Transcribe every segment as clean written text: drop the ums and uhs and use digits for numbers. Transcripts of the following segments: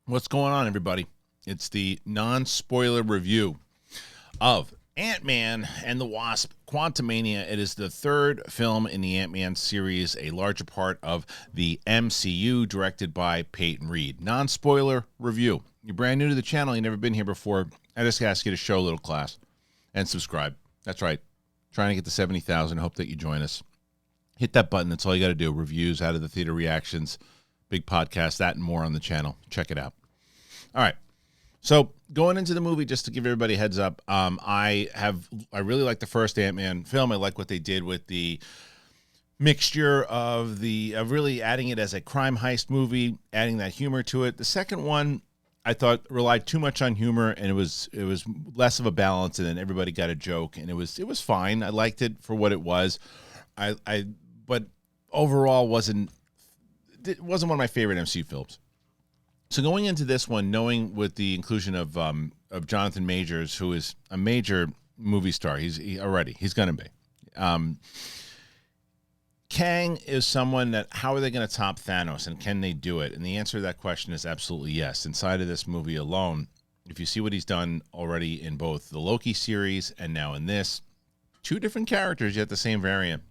What's going on, everybody? It's the non-spoiler review of Ant-Man and the Wasp Quantumania. It is the third film in the Ant-Man series, a larger part of the MCU, directed by Peyton Reed. Non-spoiler review. You're brand new to the channel, you've never been here before, I just ask you to show a little class and subscribe. That's right. Trying to get to 70,000. Hope that you join us. Hit that button. That's all you got to do. Reviews, out of the theater reactions, big podcast, that and more on the channel. Check it out. All right. So going into the movie, just to give everybody a heads up, I really like the first Ant-Man film. I like what they did with the mixture of really adding it as a crime heist movie, adding that humor to it. The second one, I thought, relied too much on humor, and it was less of a balance, and then everybody got a joke, and it was fine. I liked it for what it was. But overall it wasn't one of my favorite MCU films. So going into this one, knowing with the inclusion of Jonathan Majors, who is a major movie star, he's going to be. Kang is someone that, how are they going to top Thanos, and can they do it? And the answer to that question is absolutely yes. Inside of this movie alone, if you see what he's done already in both the Loki series and now in this, two different characters, yet the same variant.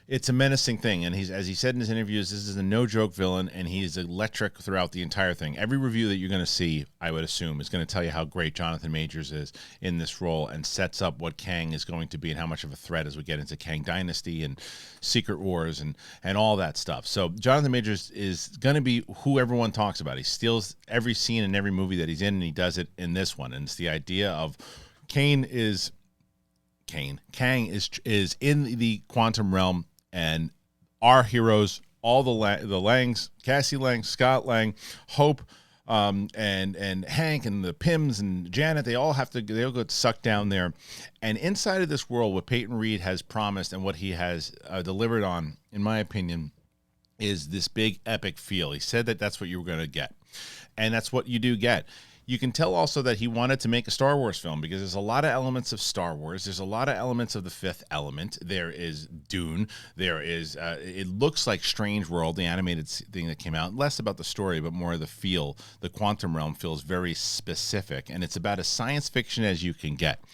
It's a menacing thing, and as he said in his interviews, this is a no-joke villain, and he's electric throughout the entire thing. Every review that you're going to see, I would assume, is going to tell you how great Jonathan Majors is in this role and sets up what Kang is going to be and how much of a threat as we get into Kang Dynasty and Secret Wars and all that stuff. So Jonathan Majors is going to be who everyone talks about. He steals every scene in every movie that he's in, and he does it in this one. And it's the idea of Kang is in the quantum realm, and our heroes, all the Langs, Cassie Lang, Scott Lang, Hope, and Hank, and the Pyms and Janet, they all get sucked down there. And inside of this world, what Peyton Reed has promised and what he has delivered on, in my opinion, is this big epic feel. He said that that's what you were going to get, and that's what you do get. You can tell also that he wanted to make a Star Wars film because there's a lot of elements of Star Wars. There's a lot of elements of the Fifth Element. There is Dune. There is, it looks like Strange World, the animated thing that came out. Less about the story, but more of the feel. The quantum realm feels very specific, and it's about as science fiction as you can get.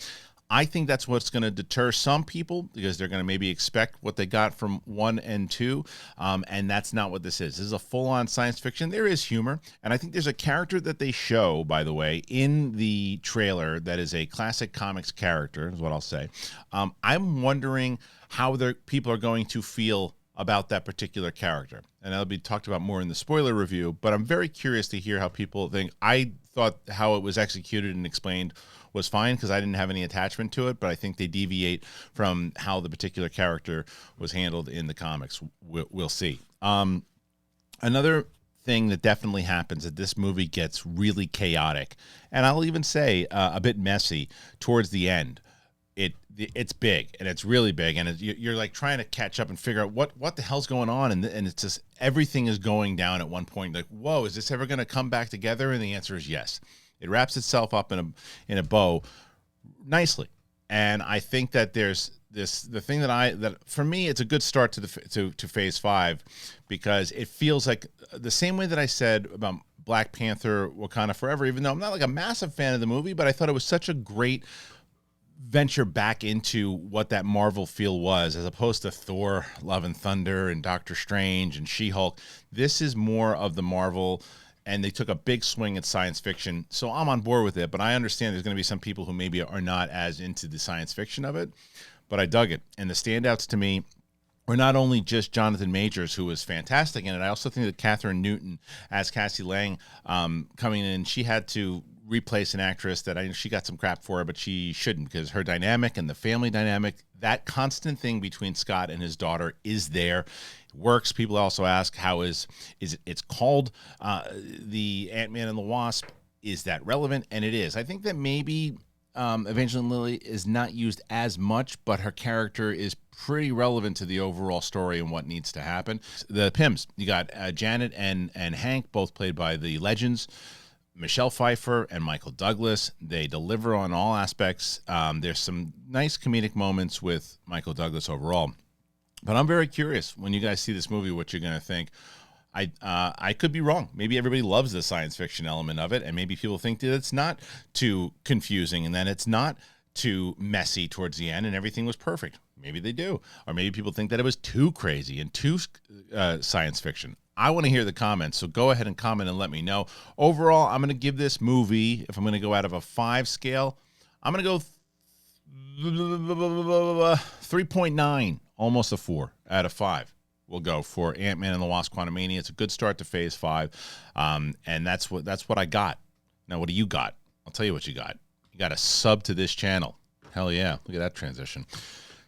I think that's what's going to deter some people because they're going to maybe expect what they got from 1 and 2, and that's not what this is. This is a full-on science fiction. There is humor, and I think there's a character that they show, by the way, in the trailer that is a classic comics character, is what I'll say. I'm wondering how people are going to feel about that particular character, and that'll be talked about more in the spoiler review, but I'm very curious to hear how people think. I thought how it was executed and explained was fine because I didn't have any attachment to it, but I think they deviate from how the particular character was handled in the comics. We'll see. Another thing that definitely happens is that this movie gets really chaotic, and I'll even say a bit messy towards the end. It's big, and it's really big, and you're like trying to catch up and figure out what the hell's going on, and it's just everything is going down at one point. Like, whoa, is this ever going to come back together? And the answer is yes. It wraps itself up in a bow nicely, and I think that there's the thing that for me it's a good start to Phase 5 because it feels like the same way that I said about Black Panther: Wakanda Forever. Even though I'm not like a massive fan of the movie, but I thought it was such a great venture back into what that Marvel feel was, as opposed to Thor, Love and Thunder, and Doctor Strange and She-Hulk. This is more of the Marvel, and they took a big swing at science fiction, so I'm on board with it, but I understand there's going to be some people who maybe are not as into the science fiction of it, but I dug it. And the standouts to me were not only just Jonathan Majors, who was fantastic in it. I also think that Kathryn Newton as Cassie Lang coming in, she had to replace an actress that she got some crap for, but she shouldn't, because her dynamic and the family dynamic, that constant thing between Scott and his daughter is there. It works. People also ask, how it's called the Ant-Man and the Wasp. Is that relevant? And it is. I think that maybe Evangeline Lily is not used as much, but her character is pretty relevant to the overall story and what needs to happen. The Pyms, you got Janet and Hank, both played by the legends, Michelle Pfeiffer and Michael Douglas. They deliver on all aspects. There's some nice comedic moments with Michael Douglas overall. But I'm very curious when you guys see this movie what you're going to think. I could be wrong. Maybe everybody loves the science fiction element of it, and maybe people think that it's not too confusing and that it's not too messy towards the end and everything was perfect. Maybe they do. Or maybe people think that it was too crazy and too science fiction. I want to hear the comments, so go ahead and comment and let me know. Overall, I'm going to give this movie, if I'm going to go out of a 5 scale, I'm going to go 3.9, almost a 4 out of 5. We'll go for Ant-Man and the Wasp Quantumania. It's a good start to Phase 5, and that's what I got. Now, what do you got? I'll tell you what you got. You got a sub to this channel. Hell yeah. Look at that transition.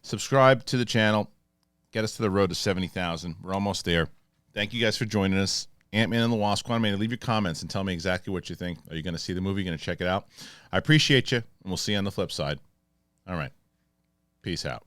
Subscribe to the channel. Get us to the road to 70,000. We're almost there. Thank you guys for joining us. Ant-Man and the Wasp Quantumania. Leave your comments and tell me exactly what you think. Are you going to see the movie? Are you going to check it out? I appreciate you, and we'll see you on the flip side. All right. Peace out.